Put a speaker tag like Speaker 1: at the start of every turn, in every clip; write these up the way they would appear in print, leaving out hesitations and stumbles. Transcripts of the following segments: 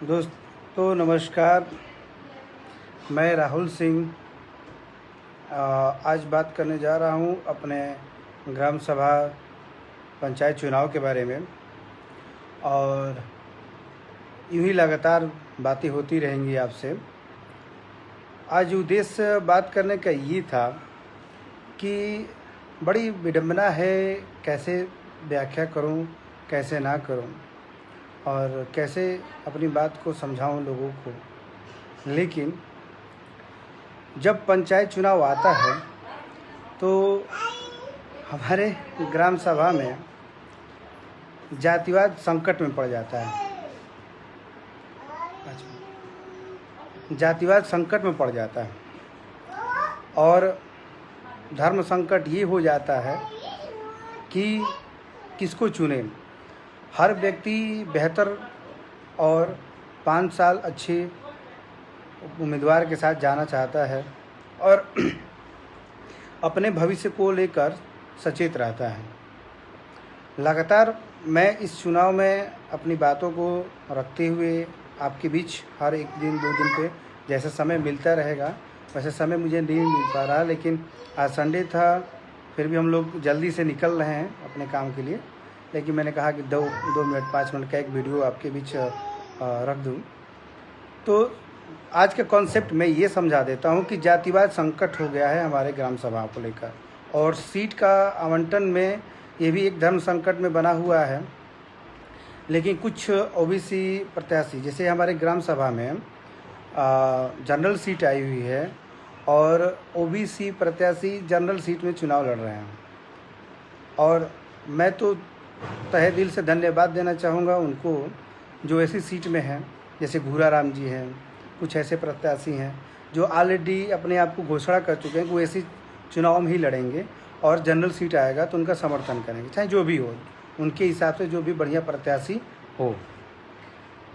Speaker 1: दोस्तों नमस्कार। मैं राहुल सिंह आज बात करने जा रहा हूं अपने ग्राम सभा पंचायत चुनाव के बारे में। और यूं ही लगातार बातें होती रहेंगी आपसे। आज उद्देश्य बात करने का ये था कि बड़ी विडंबना है, कैसे व्याख्या करूं, कैसे ना करूं और कैसे अपनी बात को समझाऊं लोगों को। लेकिन जब पंचायत चुनाव आता है तो हमारे ग्राम सभा में जातिवाद संकट में पड़ जाता है। जातिवाद संकट में पड़ जाता है और धर्म संकट ये हो जाता है कि किसको चुने। हर व्यक्ति बेहतर और 5 साल अच्छे उम्मीदवार के साथ जाना चाहता है और अपने भविष्य को लेकर सचेत रहता है। लगातार मैं इस चुनाव में अपनी बातों को रखते हुए आपके बीच हर एक दिन 2 दिन पे जैसा समय मिलता रहेगा वैसे समय मुझे नहीं मिल पा रहा। लेकिन आज संडे था, फिर भी हम लोग जल्दी से निकल रहे हैं अपने काम के लिए। लेकिन मैंने कहा कि 2 मिनट 5 मिनट का एक वीडियो आपके बीच रख दूं। तो आज का कॉन्सेप्ट मैं ये समझा देता हूं कि जातिवाद संकट हो गया है हमारे ग्राम सभा को लेकर, और सीट का आवंटन में ये भी एक धर्म संकट में बना हुआ है। लेकिन कुछ ओबीसी प्रत्याशी, जैसे हमारे ग्राम सभा में जनरल सीट आई हुई है और ओबीसी प्रत्याशी जनरल सीट में चुनाव लड़ रहे हैं। और मैं तो तहे दिल से धन्यवाद देना चाहूँगा उनको जो ऐसी सीट में हैं, जैसे घूरा राम जी हैं। कुछ ऐसे प्रत्याशी हैं जो ऑलरेडी अपने आप को घोषणा कर चुके हैं कि वो ऐसी चुनाव में ही लड़ेंगे और जनरल सीट आएगा तो उनका समर्थन करेंगे, चाहे जो भी हो, उनके हिसाब से जो भी बढ़िया प्रत्याशी हो।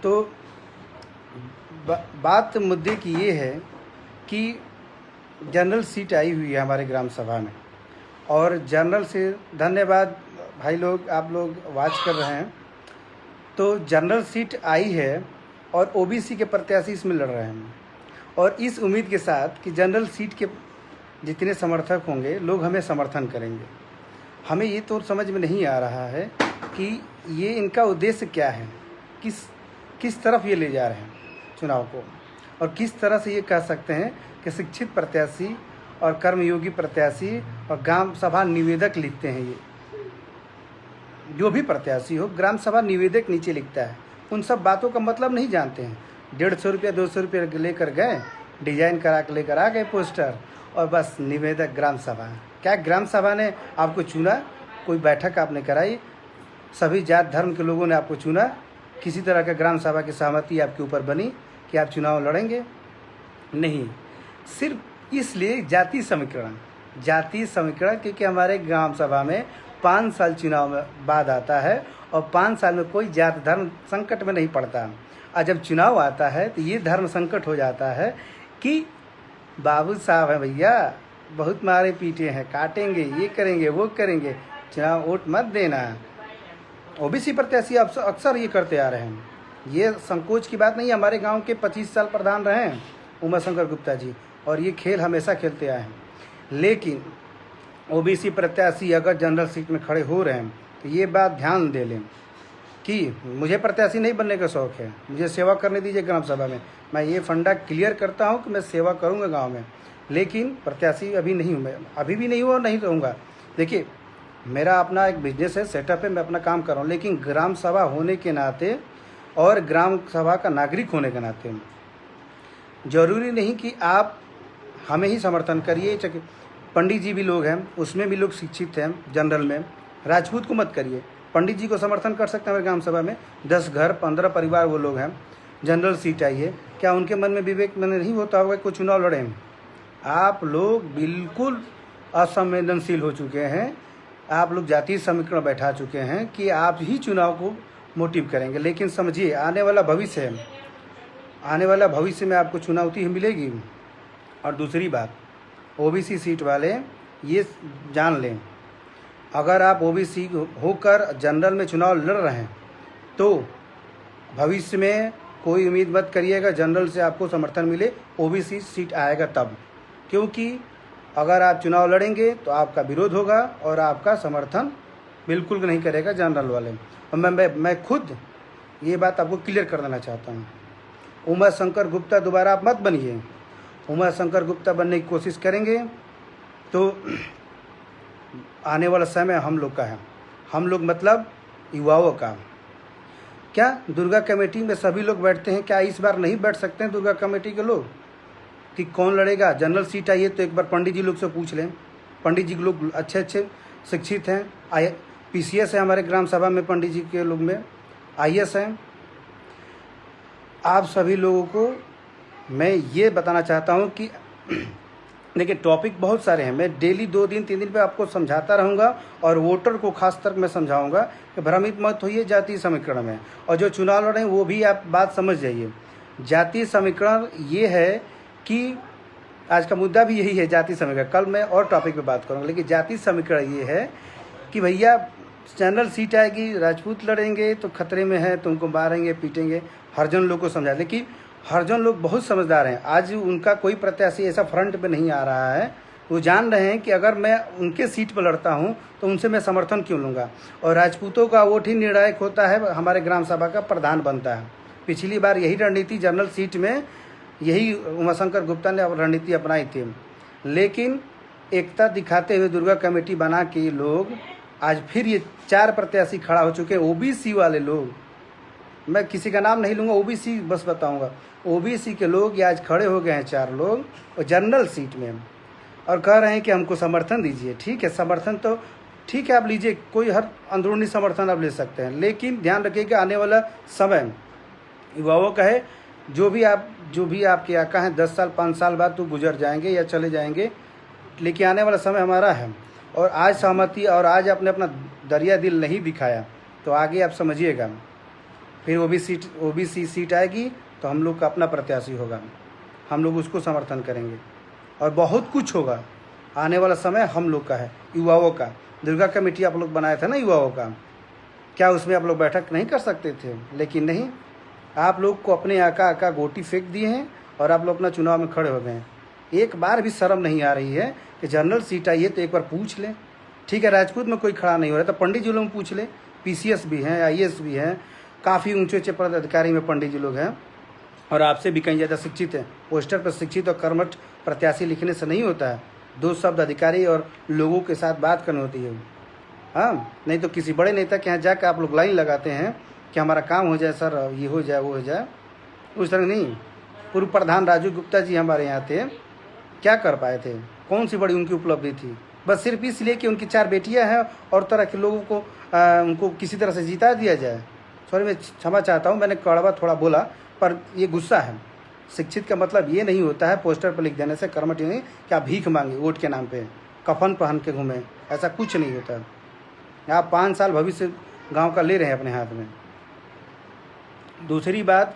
Speaker 1: तो बात मुद्दे की ये है कि जनरल सीट आई हुई है हमारे ग्राम सभा में, और जनरल से धन्यवाद भाई लोग, आप लोग वाच कर रहे हैं। तो जनरल सीट आई है और ओबीसी के प्रत्याशी इसमें लड़ रहे हैं, और इस उम्मीद के साथ कि जनरल सीट के जितने समर्थक होंगे लोग हमें समर्थन करेंगे। हमें ये तो समझ में नहीं आ रहा है कि ये इनका उद्देश्य क्या है, किस तरफ ये ले जा रहे हैं चुनाव को, और किस तरह से ये कह सकते हैं कि शिक्षित प्रत्याशी और कर्मयोगी प्रत्याशी और ग्राम सभा निवेदक लिखते हैं। ये जो भी प्रत्याशी हो, ग्राम सभा निवेदक नीचे लिखता है, उन सब बातों का मतलब नहीं जानते हैं। 150 रुपया 200 रुपया लेकर गए, डिजाइन करा के लेकर आ गए पोस्टर, और बस निवेदक ग्राम सभा। क्या ग्राम सभा ने आपको चुना? कोई बैठक आपने कराई? सभी जात धर्म के लोगों ने आपको चुना? किसी तरह का ग्राम सभा की सहमति आपके ऊपर बनी कि आप चुनाव लड़ेंगे? नहीं, सिर्फ इसलिए जाति समीकरण, क्योंकि हमारे ग्राम सभा में 5 साल चुनाव में बाद आता है और 5 साल में कोई जात धर्म संकट में नहीं पड़ता। और जब चुनाव आता है तो ये धर्म संकट हो जाता है कि बाबू साहब हैं भैया, बहुत मारे पीटे हैं, काटेंगे, ये करेंगे, वो करेंगे, चुनाव वोट मत देना। ओबीसी प्रत्याशी अक्सर ये करते आ रहे हैं। ये संकोच की बात नहीं है। हमारे गांव के 25 साल प्रधान रहे हैं उमा शंकर गुप्ता जी, और ये खेल हमेशा खेलते आए हैं। लेकिन ओबीसी प्रत्याशी अगर जनरल सीट में खड़े हो रहे हैं तो ये बात ध्यान दे लें कि मुझे प्रत्याशी नहीं बनने का शौक़ है, मुझे सेवा करने दीजिए ग्राम सभा में। मैं ये फंडा क्लियर करता हूँ कि मैं सेवा करूँगा गांव में, लेकिन प्रत्याशी अभी नहीं हूँ। मैं अभी भी नहीं हूँ और नहीं रहूँगा। देखिए, मेरा अपना एक बिजनेस है, सेटअप है, मैं अपना काम कर रहा हूँ। लेकिन ग्राम सभा होने के नाते और ग्राम सभा का नागरिक होने के नाते ज़रूरी नहीं कि आप हमें ही समर्थन करिए। पंडित जी भी लोग हैं, उसमें भी लोग शिक्षित हैं जनरल में। राजपूत को मत करिए, पंडित जी को समर्थन कर सकते हैं हमारे ग्राम सभा में। 10 घर 15 परिवार वो लोग हैं, जनरल सीट आई है। क्या उनके मन में विवेक मन नहीं होता होगा कोई चुनाव लड़े? आप लोग बिल्कुल असंवेदनशील हो चुके हैं। आप लोग जातीय समीकरण बैठा चुके हैं कि आप ही चुनाव को मोटिव करेंगे। लेकिन समझिए, आने वाला भविष्य है, आने वाला भविष्य में आपको चुनौती मिलेगी। और दूसरी बात, ओबीसी सीट वाले ये जान लें, अगर आप ओबीसी होकर जनरल में चुनाव लड़ रहे हैं तो भविष्य में कोई उम्मीद मत करिएगा जनरल से आपको समर्थन मिले, ओबीसी सीट आएगा तब, क्योंकि अगर आप चुनाव लड़ेंगे तो आपका विरोध होगा और आपका समर्थन बिल्कुल नहीं करेगा जनरल वाले। और मैं खुद ये बात आपको क्लियर कर देना चाहता हूँ, उमा शंकर गुप्ता दोबारा आप मत बनिए। उमा शंकर गुप्ता बनने की कोशिश करेंगे तो आने वाला समय हम लोग का है, हम लोग मतलब युवाओं का। क्या दुर्गा कमेटी में सभी लोग बैठते हैं? क्या इस बार नहीं बैठ सकते हैं दुर्गा कमेटी के लोग कि कौन लड़ेगा? जनरल सीट आई है तो एक बार पंडित जी लोग से पूछ लें। पंडित जी लोग अच्छे अच्छे शिक्षित हैं, पीसीएस है हमारे ग्राम सभा में, पंडित जी के लोग में आईएएस हैं। आप सभी लोगों को मैं ये बताना चाहता हूँ कि देखिए टॉपिक बहुत सारे हैं, मैं डेली 2 दिन 3 दिन पे आपको समझाता रहूँगा और वोटर को खास तक मैं समझाऊँगा कि भ्रमित मत होइए जातीय समीकरण में। और जो चुनाव लड़ रहे हैं वो भी आप बात समझ जाइए। जातीय समीकरण ये है कि आज का मुद्दा भी यही है, जातीय समीकरण। कल मैं और टॉपिक पे बात करूँगा, लेकिन जातीय समीकरण ये है कि भैया जनरल सीट आएगी, राजपूत लड़ेंगे तो खतरे में है, तुमको मारेंगे पीटेंगे। हरिजन लोग को समझा, लेकिन हरिजन लोग बहुत समझदार हैं। आज उनका कोई प्रत्याशी ऐसा फ्रंट पे नहीं आ रहा है, वो जान रहे हैं कि अगर मैं उनके सीट पर लड़ता हूं तो उनसे मैं समर्थन क्यों लूँगा। और राजपूतों का वोट ही निर्णायक होता है, हमारे ग्राम सभा का प्रधान बनता है। पिछली बार यही रणनीति जनरल सीट में यही उमाशंकर गुप्ता ने रणनीति अपनाई थी, लेकिन एकता दिखाते हुए दुर्गा कमेटी बना के लोग आज फिर ये 4 प्रत्याशी खड़ा हो चुके हैं। ओबीसी वाले लोग, मैं किसी का नाम नहीं लूँगा, ओबीसी बस बताऊँगा, ओबीसी के लोग ये आज खड़े हो गए हैं 4 लोग और जनरल सीट में, और कह रहे हैं कि हमको समर्थन दीजिए। ठीक है, समर्थन तो ठीक है आप लीजिए, कोई हर अंदरूनी समर्थन आप ले सकते हैं, लेकिन ध्यान रखिए कि आने वाला समय युवाओं का है। जो भी आपके आका हैं 10 साल 5 साल बाद तो गुजर जाएंगे या चले जाएंगे, लेकिन आने वाला समय हमारा है। और आज सहमति और आज आपने अपना दरिया दिल नहीं दिखाया तो आगे आप समझिएगा, फिर ओबीसी सीट आएगी तो हम लोग का अपना प्रत्याशी होगा, हम लोग उसको समर्थन करेंगे और बहुत कुछ होगा। आने वाला समय हम लोग का है, युवाओं का। दुर्गा कमेटी आप लोग बनाए थे ना युवाओं का, क्या उसमें आप लोग बैठक नहीं कर सकते थे? लेकिन नहीं, आप लोग को अपने आका गोटी फेंक दिए हैं और आप लोग अपना चुनाव में खड़े हो गए हैं। एक बार भी शर्म नहीं आ रही है कि जनरल सीट आई है तो एक बार पूछ लें। ठीक है, राजपूत में कोई खड़ा नहीं हो रहा तो पंडित जी लोग में पूछ लें, पीसीएस भी हैं, आईएएस भी हैं, काफ़ी ऊंचे पद अधिकारी में पंडित जी लोग हैं और आपसे भी कहीं ज़्यादा शिक्षित हैं। पोस्टर पर शिक्षित और कर्मठ प्रत्याशी लिखने से नहीं होता है, 2 शब्द अधिकारी और लोगों के साथ बात करनी होती है। हाँ, नहीं तो किसी बड़े नेता के यहाँ जाकर आप लोग लाइन लगाते हैं कि हमारा काम हो जाए सर, ये हो जाए वो हो जाए, उस तरह नहीं। पूर्व प्रधान राजू गुप्ता जी हमारे यहाँ थे, क्या कर पाए थे? कौन सी बड़ी उनकी उपलब्धि थी? बस सिर्फ इसलिए कि उनकी 4 बेटियां हैं और तरह के लोगों को उनको किसी तरह से जिता दिया जाए। सॉरी, मैं क्षमा चाहता हूँ, मैंने कड़वा थोड़ा बोला, पर ये गुस्सा है। शिक्षित का मतलब ये नहीं होता है पोस्टर पर लिख देने से, कर्मठ नहीं कि आप भीख मांगे वोट के नाम पे, कफन पहन के घूमें, ऐसा कुछ नहीं होता है। आप 5 साल भविष्य गांव का ले रहे हैं अपने हाथ में। दूसरी बात,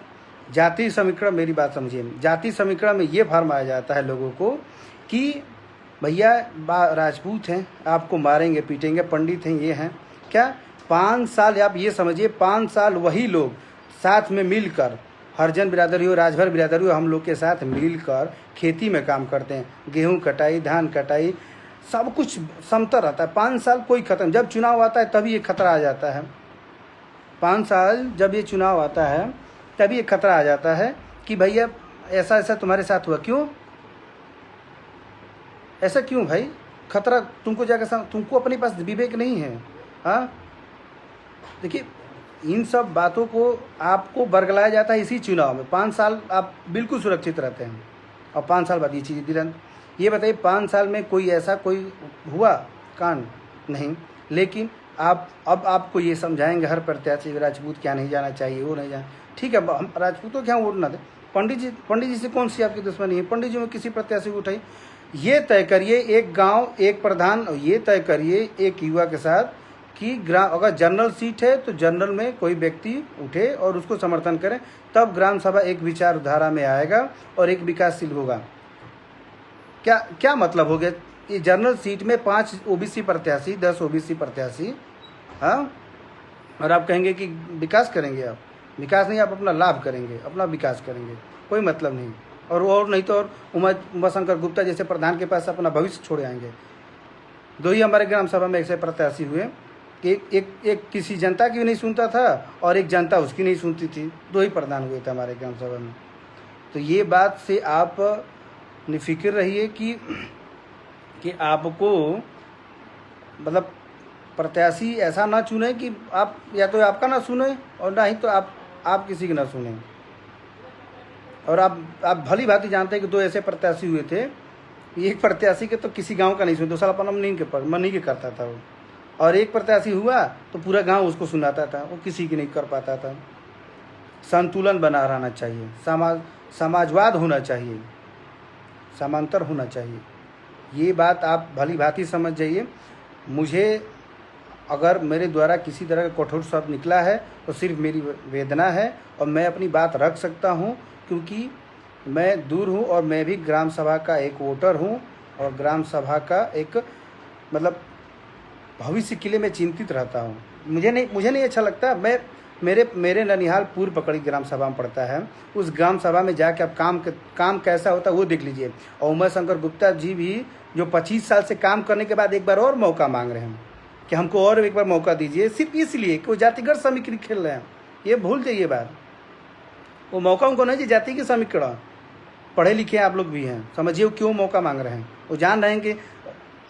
Speaker 1: जातीय समीकरण, मेरी बात समझिए। जातीय समीकरण में ये फरमाया जाता है लोगों को कि भैया राजपूत हैं, आपको मारेंगे पीटेंगे, पंडित हैं, ये हैं क्या? 5 साल आप ये समझिए, 5 साल वही लोग साथ में मिलकर, हरिजन बिरादरी हो, राजभर बिरादरी हो, हम लोग के साथ मिलकर खेती में काम करते हैं। गेहूं कटाई, धान कटाई, सब कुछ समता रहता है। 5 साल कोई खत्म, जब चुनाव आता है तभी ये खतरा आ जाता है। 5 साल जब ये चुनाव आता है तभी ये खतरा आ जाता है कि भैया ऐसा ऐसा तुम्हारे साथ हुआ, क्यों ऐसा क्यों भाई? खतरा तुमको जाकर, तुमको अपने पास विवेक नहीं है। हाँ, देखिए इन सब बातों को आपको बरगलाया जाता है इसी चुनाव में। 5 साल आप बिल्कुल सुरक्षित रहते हैं और 5 साल बाद ये चीज़ तुरंत। ये बताइए 5 साल में कोई ऐसा कोई हुआ कांड? नहीं। लेकिन आप अब आपको ये समझाएंगे हर प्रत्याशी राजपूत क्या नहीं जाना चाहिए, वो नहीं जाना। ठीक है, हम राजपूतों क्या वोट ना दें? पंडित जी से कौन सी आपकी दुश्मनी है? पंडित जी में किसी प्रत्याशी को उठाई, ये तय करिए एक गांव एक प्रधान, ये तय करिए एक युवा के साथ कि ग्राम, अगर जनरल सीट है तो जनरल में कोई व्यक्ति उठे और उसको समर्थन करें, तब ग्राम सभा एक विचारधारा में आएगा और एक विकासशील होगा। क्या मतलब हो गया? ये जनरल सीट में 5 ओबीसी प्रत्याशी, 10 ओबीसी प्रत्याशी, हाँ, और आप कहेंगे कि विकास करेंगे आप? विकास नहीं, आप अपना लाभ करेंगे, अपना विकास करेंगे, कोई मतलब नहीं। और नहीं तो और उमाशंकर गुप्ता जैसे प्रधान के पास अपना भविष्य छोड़ आएंगे। दो ही हमारे ग्राम सभा में ऐसे प्रत्याशी हुए कि एक किसी जनता की भी नहीं सुनता था और एक जनता उसकी नहीं सुनती थी। दो ही प्रधान हुए थे हमारे ग्राम सभा में। तो ये बात से आप निफिक्र रहिए कि आपको मतलब प्रत्याशी ऐसा ना चुने कि आप या तो आपका ना सुने और ना ही तो आप किसी की ना सुने। और आप भली भांति जानते हैं कि दो ऐसे प्रत्याशी हुए थे। एक प्रत्याशी के तो किसी गांव का नहीं सुनते, दूसरा अपना मन ही करता था वो। और एक प्रत्याशी हुआ तो पूरा गांव उसको सुनाता था, वो किसी की नहीं कर पाता था। संतुलन बना रहना चाहिए, समाजवाद होना चाहिए, समांतर होना चाहिए। ये बात आप भली भांति समझ जाइए। मुझे अगर मेरे द्वारा किसी तरह का कठोर शब्द निकला है तो सिर्फ मेरी वेदना है और मैं अपनी बात रख सकता हूँ, क्योंकि मैं दूर हूँ और मैं भी ग्राम सभा का एक वोटर हूँ और ग्राम सभा का एक मतलब भविष्य के लिए मैं चिंतित रहता हूँ। मुझे नहीं अच्छा लगता। मेरे ननिहाल पूर्व पकड़ी ग्राम सभा में पड़ता है। उस ग्राम सभा में जाके आप काम कैसा होता है वो देख लीजिए। और उमाशंकर गुप्ता जी भी जो 25 साल से काम करने के बाद एक बार और मौका मांग रहे हैं कि हमको और एक बार मौका दीजिए, सिर्फ इसलिए कि वो जातिगत समीकरण खेल रहे हैं। ये भूल जाइए बात। वो मौका उनको नहीं, जाति के समीकरण। पढ़े लिखे आप लोग भी हैं, समझिए वो क्यों मौका मांग रहे हैं। वो जान रहे हैं कि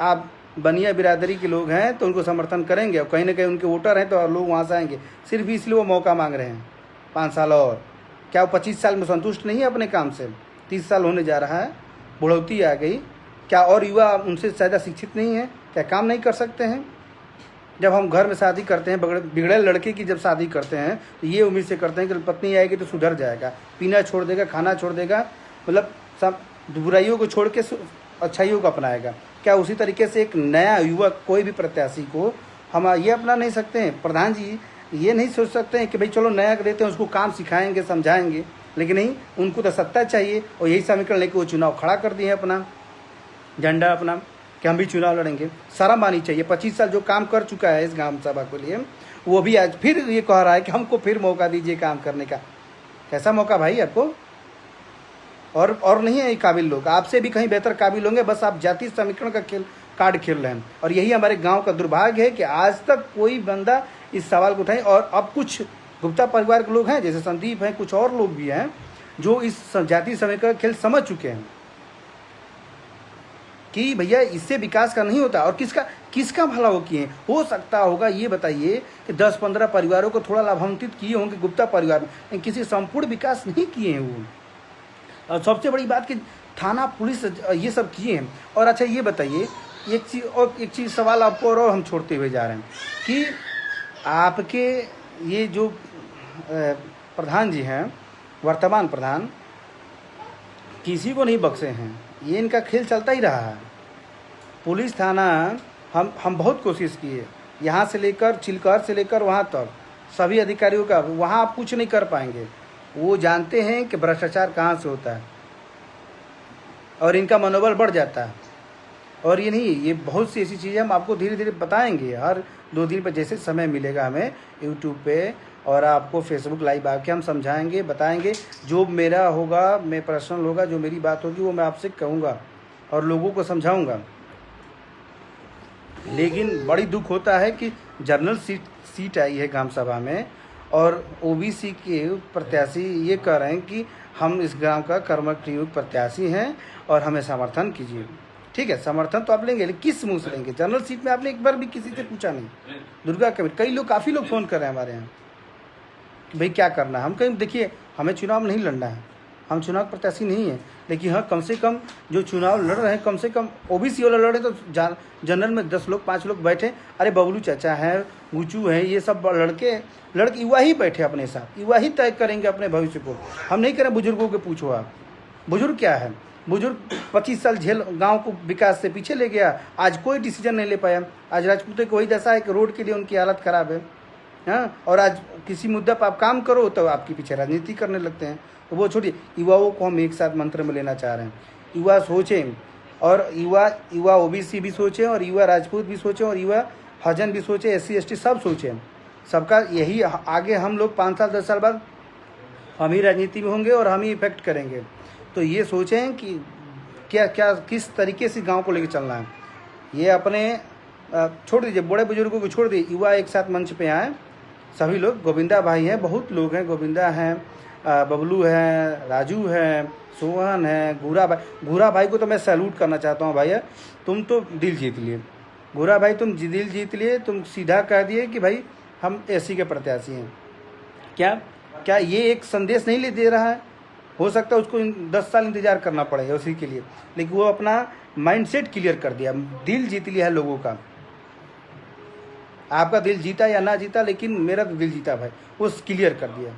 Speaker 1: आप बनिया बिरादरी के लोग हैं तो उनको समर्थन करेंगे और कहीं ना कहीं उनके वोटर हैं तो और लोग वहाँ से आएंगे। सिर्फ इसलिए वो मौका मांग रहे हैं 5 साल और। क्या वो 25 साल में संतुष्ट नहीं है अपने काम से? 30 साल होने जा रहा है, बुढ़ौती आ गई। क्या और युवा उनसे ज़्यादा शिक्षित नहीं है? क्या काम नहीं कर सकते हैं? जब हम घर में शादी करते हैं, बिगड़े लड़के की जब शादी करते हैं तो ये उम्मीद से करते हैं कि पत्नी आएगी तो सुधर जाएगा, पीना छोड़ देगा, खाना छोड़ देगा, मतलब सब बुराइयों को छोड़ के अच्छाइयों को अपनाएगा। क्या उसी तरीके से एक नया युवक कोई भी प्रत्याशी को हम ये अपना नहीं सकते हैं? प्रधान जी ये नहीं सोच सकते हैं कि भाई चलो नया देते हैं, उसको काम सिखाएंगे, समझाएंगे? लेकिन नहीं, उनको तो सत्ता चाहिए और यही समीकरण लेकर वो चुनाव खड़ा कर दिए अपना झंडा अपना कि हम भी चुनाव लड़ेंगे। शर्म आनी चाहिए। 25 साल जो काम कर चुका है इस ग्राम सभा के लिए, वो भी आज फिर ये कह रहा है कि हमको फिर मौका दीजिए काम करने का। कैसा मौका भाई आपको? और नहीं है ये काबिल लोग, आपसे भी कहीं बेहतर काबिल होंगे। बस आप जाति समीकरण का कार्ड खेल रहे हैं। और यही हमारे गांव का दुर्भाग्य है कि आज तक कोई बंदा इस सवाल को उठाए। और अब कुछ गुप्ता परिवार के लोग हैं, जैसे संदीप हैं, कुछ और लोग भी हैं जो इस जाति समीकरण का खेल समझ चुके हैं कि भैया इससे विकास का नहीं होता। और किसका भला वो किए? हो सकता होगा ये बताइए कि 10-15 परिवारों को थोड़ा लाभान्वित किए होंगे गुप्ता परिवार में, लेकिन किसी संपूर्ण विकास नहीं किए हैं वो। और सबसे बड़ी बात कि थाना पुलिस ये सब किए हैं। और अच्छा ये बताइए एक चीज़ सवाल आपको और हम छोड़ते हुए जा रहे हैं कि आपके ये जो प्रधान जी हैं, वर्तमान प्रधान, किसी को नहीं बख्शे हैं। ये इनका खेल चलता ही रहा है। पुलिस थाना हम बहुत कोशिश किए, यहाँ से लेकर चिलकर से लेकर वहाँ तक सभी अधिकारियों का, वहाँ आप कुछ नहीं कर पाएंगे। वो जानते हैं कि भ्रष्टाचार कहाँ से होता है और इनका मनोबल बढ़ जाता है। और ये नहीं, ये बहुत सी ऐसी चीज़ें हम आपको धीरे धीरे बताएंगे। हर 2 दिन पर जैसे समय मिलेगा हमें यूट्यूब पे और आपको फेसबुक लाइव आके हम समझाएंगे, बताएंगे। जो मेरा होगा, मैं पर्सनल होगा, जो मेरी बात होगी वो मैं आपसे कहूँगा और लोगों को समझाऊँगा। लेकिन बड़ी दुख होता है कि जनरल सीट आई है ग्राम सभा में और ओबीसी के प्रत्याशी ये कह रहे हैं कि हम इस ग्राम का कर्मठ युग प्रत्याशी हैं और हमें समर्थन कीजिए। ठीक है, समर्थन तो आप लेंगे, लेकिन किस मुंह से लेंगे? जनरल सीट में आपने एक बार भी किसी से पूछा नहीं। दुर्गा कमेटी काफ़ी लोग फ़ोन कर रहे हैं हमारे यहाँ कि भाई क्या करना है। हम कहीं देखिए, हमें चुनाव नहीं लड़ना है, हम चुनाव प्रत्याशी नहीं है, लेकिन हाँ कम से कम जो चुनाव लड़ रहे हैं, कम से कम ओबीसी वाला लड़े तो जनरल में 10 लोग 5 लोग बैठे। अरे बबलू चाचा हैं, गुचू हैं, ये सब लड़के युवा ही बैठे अपने साथ, युवा ही तय करेंगे अपने भविष्य को। हम नहीं करें बुजुर्गों के पूछो आप। बुजुर्ग क्या है? बुजुर्ग 25 साल झेल गांव को विकास से पीछे ले गया, आज कोई डिसीजन नहीं ले पाया। आज राजपूतों की वही दशा है कि रोड के लिए उनकी हालत ख़राब है। हाँ, और आज किसी मुद्दा पर आप काम करो तो आपके पीछे राजनीति करने लगते हैं। तो वो छोड़िए, युवाओं को हम एक साथ मंत्र में लेना चाह रहे हैं। युवा सोचें और युवा ओबीसी भी सोचें और युवा राजपूत भी सोचें और युवा हरिजन भी सोचें, SC ST सब सोचें सबका यही आगे हम लोग 5 साल 10 साल बाद हम ही राजनीति में होंगे और हम ही इफेक्ट करेंगे। तो ये सोचें कि क्या क्या किस तरीके से गांव को लेकर चलना है। ये अपने छोड़ दीजिए, बड़े बुजुर्गों को छोड़ दीजिए, युवा एक साथ मंच पे आए सभी लोग। गोविंदा भाई हैं, बहुत लोग हैं, गोविंदा हैं, बबलू हैं, राजू हैं, सोहन है, घूरा भाई को तो मैं सैल्यूट करना चाहता हूँ। भैया तुम तो दिल जीत लिए, घूरा भाई तुम दिल जीत लिए। तुम सीधा कह दिए कि भाई हम एसी के प्रत्याशी हैं। क्या ये एक संदेश नहीं ले दे रहा है? हो सकता है उसको 10 साल इंतजार करना पड़ेगा उसी के लिए, लेकिन वो अपना माइंडसेट क्लियर कर दिया, दिल जीत लिया है लोगों का। आपका दिल जीता या ना जीता, लेकिन मेरा तो दिल जीता भाई, वो क्लियर कर दिया।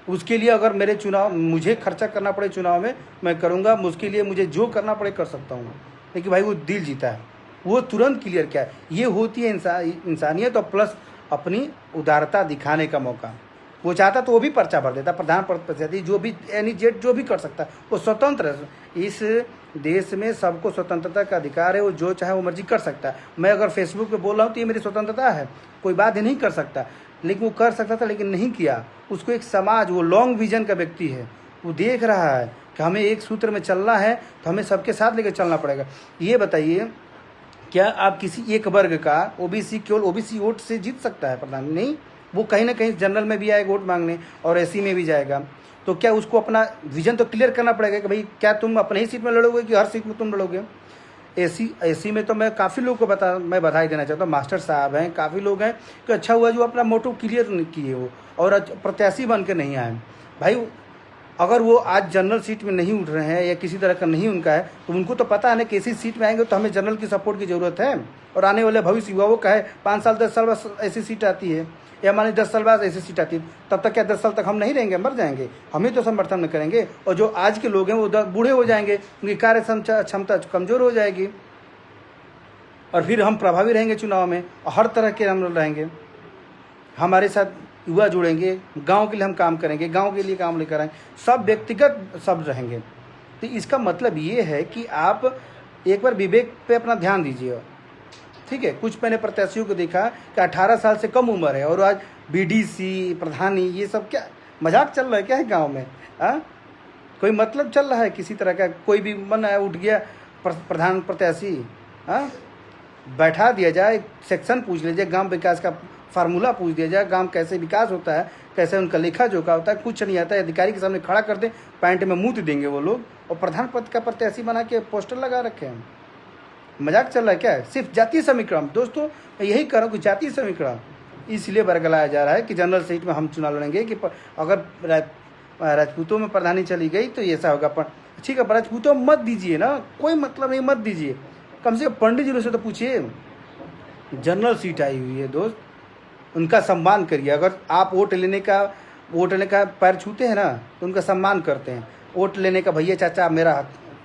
Speaker 1: उसके लिए अगर मेरे चुनाव मुझे खर्चा करना पड़े चुनाव में, मैं करूँगा। उसके लिए मुझे जो करना पड़े कर सकता हूँ, लेकिन भाई वो दिल जीता है, वो तुरंत क्लियर किया है। ये होती है इंसानियत और प्लस अपनी उदारता दिखाने का मौका। वो चाहता तो वो भी पर्चा भर देता, प्रधान प्रत्याशी जो भी एनी जेट जो भी कर सकता है, वो स्वतंत्र है। इस देश में सबको स्वतंत्रता का अधिकार है, वो जो चाहे वो मर्जी कर सकता है। मैं अगर फेसबुक पे बोल रहा हूँ तो ये मेरी स्वतंत्रता है, कोई बात ही नहीं कर सकता, लेकिन वो कर सकता था लेकिन नहीं किया। उसको एक समाज, वो लॉन्ग विजन का व्यक्ति है, वो देख रहा है कि हमें एक सूत्र में चलना है तो हमें सबके साथ लेकर चलना पड़ेगा। ये बताइए, क्या आप किसी एक वर्ग का ओबीसी केवल ओबीसी वोट से जीत सकता है प्रधान? नहीं, वो कहीं ना कहीं जनरल में भी आएगा वोट मांगने और एसी में भी जाएगा। तो क्या उसको अपना विजन तो क्लियर करना पड़ेगा कि भाई क्या तुम अपने ही सीट में लड़ोगे कि हर सीट में तुम लड़ोगे। एसी में तो मैं काफ़ी लोगों को मैं बधाई देना चाहता हूँ, मास्टर साहब हैं, काफ़ी लोग हैं कि अच्छा हुआ जो अपना मोटो क्लियर नहीं किए हो और प्रत्याशी बन के नहीं आए। भाई अगर वो आज जनरल सीट में नहीं उठ रहे हैं या किसी तरह का नहीं उनका है, तो उनको तो पता है ना कि इसी सीट में आएंगे तो हमें जनरल की सपोर्ट की ज़रूरत है। और आने वाले भविष्य युवाओं का है, 5 साल 10 साल बाद ऐसी सीट आती है, या मान लीजिए 10 साल बाद ऐसी सीट आती है, तब तक क्या 10 साल तक हम नहीं रहेंगे, मर जाएंगे? हम ही तो समर्थन में करेंगे। और जो आज के लोग हैं वो बूढ़े हो जाएंगे, उनकी कार्य क्षमता कमज़ोर हो जाएगी, और फिर हम प्रभावी रहेंगे चुनाव में, और हर तरह के हम रहेंगे। हमारे साथ युवा जुड़ेंगे, गांव के लिए हम काम करेंगे, गांव के लिए काम लेकर आएंगे, सब व्यक्तिगत सब रहेंगे। तो इसका मतलब ये है कि आप एक बार विवेक पे अपना ध्यान दीजिए। ठीक है, कुछ मैंने प्रत्याशियों को देखा कि 18 साल से कम उम्र है और आज बीडीसी प्रधानी, ये सब क्या मजाक चल रहा है क्या है गाँव में? कोई मतलब चल रहा है किसी तरह का? कोई भी मन है उठ गया प्रधान प्रत्याशी, बैठा दिया जाए, सेक्शन पूछ लीजिए, गांव विकास का फार्मूला पूछ दिया जाए, गांव कैसे विकास होता है, कैसे उनका लेखा जोखा होता है, कुछ नहीं आता है। अधिकारी के सामने खड़ा कर दे, पैंट में मुँह देंगे वो लोग, और प्रधान पद का प्रत्याशी बना के पोस्टर लगा रखे हैं। मजाक चल रहा है क्या है? सिर्फ जातीय समीकरण, दोस्तों मैं यही कह रहा हूँ कि जातीय समीकरण इसलिए बरगलाया जा रहा है कि जनरल सीट में हम चुनाव लड़ेंगे कि अगर राजपूतों में प्रधानी चली गई तो ऐसा होगा। ठीक है, राजपूतों में मत दीजिए ना, कोई मतलब नहीं, मत दीजिए। कम से कम पंडित जी से तो पूछिए, जनरल सीट आई हुई है दोस्त, उनका सम्मान करिए। अगर आप वोट लेने का पैर छूते हैं ना तो उनका सम्मान करते हैं। वोट लेने का भैया चाचा मेरा,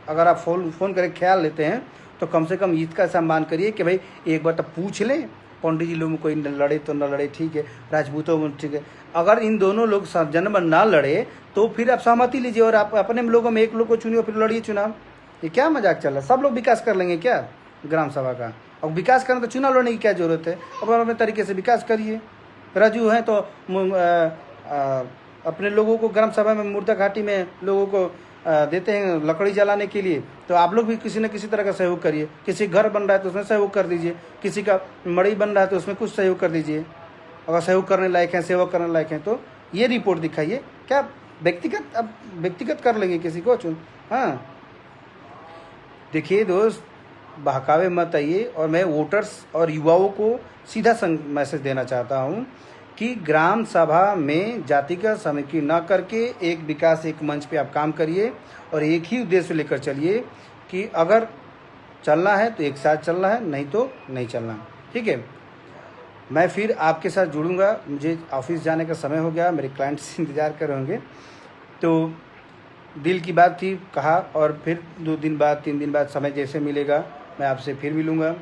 Speaker 1: अगर आप फ़ोन करके ख्याल लेते हैं तो कम से कम इसका सम्मान करिए कि भाई एक बार तो पूछ लें, पंडित जी लोग में कोई लड़े तो न लड़े, ठीक है, राजपूतों में ठीक है। अगर इन दोनों लोग जन्म ना लड़े तो फिर आप सहमति लीजिए और आप अपने लोगों में एक लोग को चुनिए, फिर लड़िए चुनाव। ये क्या मजाक चल रहा है? सब लोग विकास कर लेंगे क्या ग्राम सभा का? और विकास करना तो चुनाव लड़ने की क्या जरूरत है? अपने अपने तरीके से विकास करिए। राजू हैं तो अपने लोगों को ग्राम सभा में मुर्दा घाटी में लोगों को देते हैं लकड़ी जलाने के लिए, तो आप लोग भी किसी न किसी तरह का सहयोग करिए। किसी घर बन रहा है तो उसमें सहयोग कर दीजिए, किसी का मड़ई बन रहा है तो उसमें कुछ सहयोग कर दीजिए। अगर सहयोग करने लायक हैं, सेवा करने लायक हैं तो ये रिपोर्ट दिखाइए। क्या व्यक्तिगत कर लेंगे किसी को चुन? हाँ, देखिए दोस्त, बहकावे मत आइए। और मैं वोटर्स और युवाओं को सीधा मैसेज देना चाहता हूँ कि ग्राम सभा में जातिगत समीकरण न करके एक विकास, एक मंच पे आप काम करिए और एक ही उद्देश्य लेकर चलिए कि अगर चलना है तो एक साथ चलना है, नहीं तो नहीं चलना। ठीक है, मैं फिर आपके साथ जुड़ूंगा। मुझे ऑफिस जाने का समय हो गया, मेरे क्लाइंट्स इंतज़ार कर रहे होंगे। तो दिल की बात थी, कहा, और फिर 2 दिन बाद 3 दिन बाद समय जैसे मिलेगा मैं आपसे फिर मिलूँगा।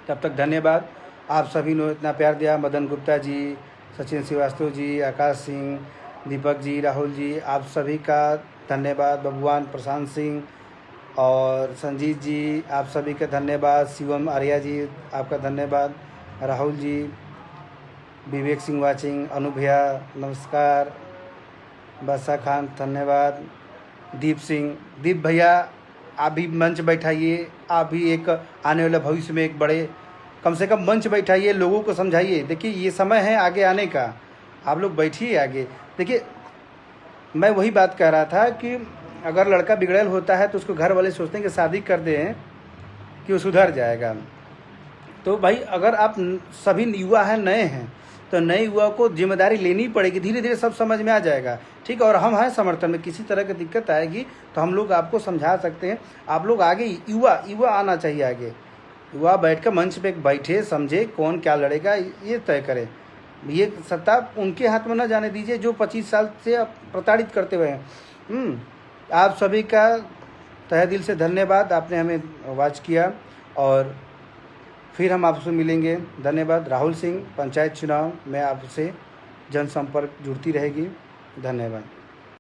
Speaker 1: तब तक धन्यवाद। आप सभी ने इतना प्यार दिया, मदन गुप्ता जी, सचिन श्रीवास्तव जी, आकाश सिंह, दीपक जी, राहुल जी, आप सभी का धन्यवाद। बबुआन, प्रशांत सिंह और संजीत जी, आप सभी का धन्यवाद। शिवम आर्या जी, आपका धन्यवाद। राहुल जी, विवेक सिंह वाचिंग, अनुभया नमस्कार, बादशाह खान धन्यवाद, दीप भैया आप भी मंच बैठाइए, आप भी एक आने वाले भविष्य में एक बड़े कम से कम मंच बैठाइए, लोगों को समझाइए। देखिए ये समय है आगे आने का, आप लोग बैठिए आगे। देखिए मैं वही बात कह रहा था कि अगर लड़का बिगड़ैल होता है तो उसको घर वाले सोचते हैं कि शादी कर दें कि वो सुधर जाएगा। तो भाई अगर आप सभी युवा हैं, नए हैं, तो नए युवा को जिम्मेदारी लेनी पड़ेगी, धीरे धीरे सब समझ में आ जाएगा, ठीक है। और हम हैं समर्थन में, किसी तरह की दिक्कत आएगी तो हम लोग आपको समझा सकते हैं। आप लोग आगे युवा आना चाहिए आगे, युवा बैठ कर मंच पे बैठे, समझे कौन क्या लड़ेगा ये तय करे। ये सत्ता उनके हाथ में न जाने दीजिए जो 25 साल से प्रताड़ित करते हुए हैं। आप सभी का तहे दिल से धन्यवाद, आपने हमें वॉच किया और फिर हम आपसे मिलेंगे। धन्यवाद। राहुल सिंह, पंचायत चुनाव में आपसे जनसंपर्क जुड़ती रहेगी। धन्यवाद।